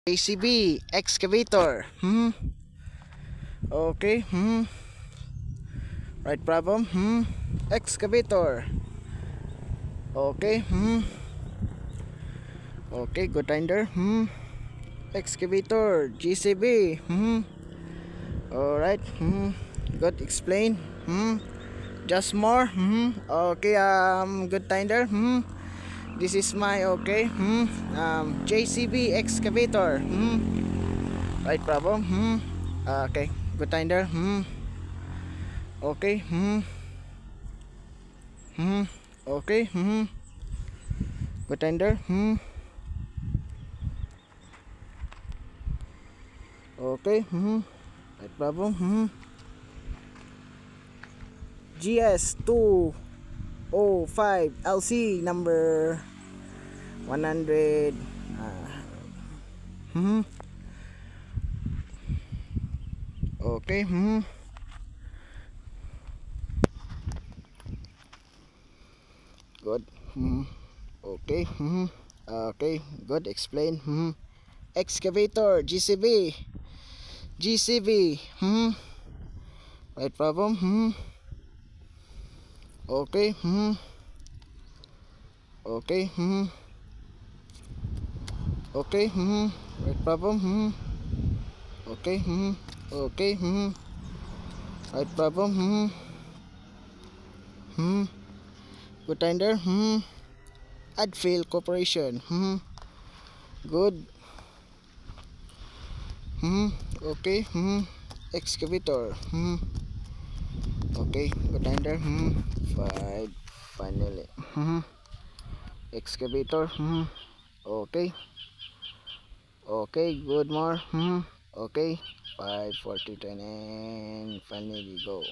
JCB excavator. Okay. Right problem. Excavator. Okay. Okay, good tinder. Excavator. JCB. All right. Good explain. Just more. Okay. Good tinder. This is my okay. JCB excavator. Right problem. Okay. Good tinder. Okay. Okay. Good tinder. Okay. Right problem. GS205 LC number 100. Okay. Good. Okay. Okay. Good. Explain. Excavator. GCB. GCB. Right problem. Okay. Okay. Okay. Right problem. Okay. Okay. Right problem. Good tinder. Adfield Corporation. Good. Okay. Excavator. Okay. Good tinder. Five. Finally. Excavator. Okay. Okay. Good more. Okay. 5, 40, 10, and finally go.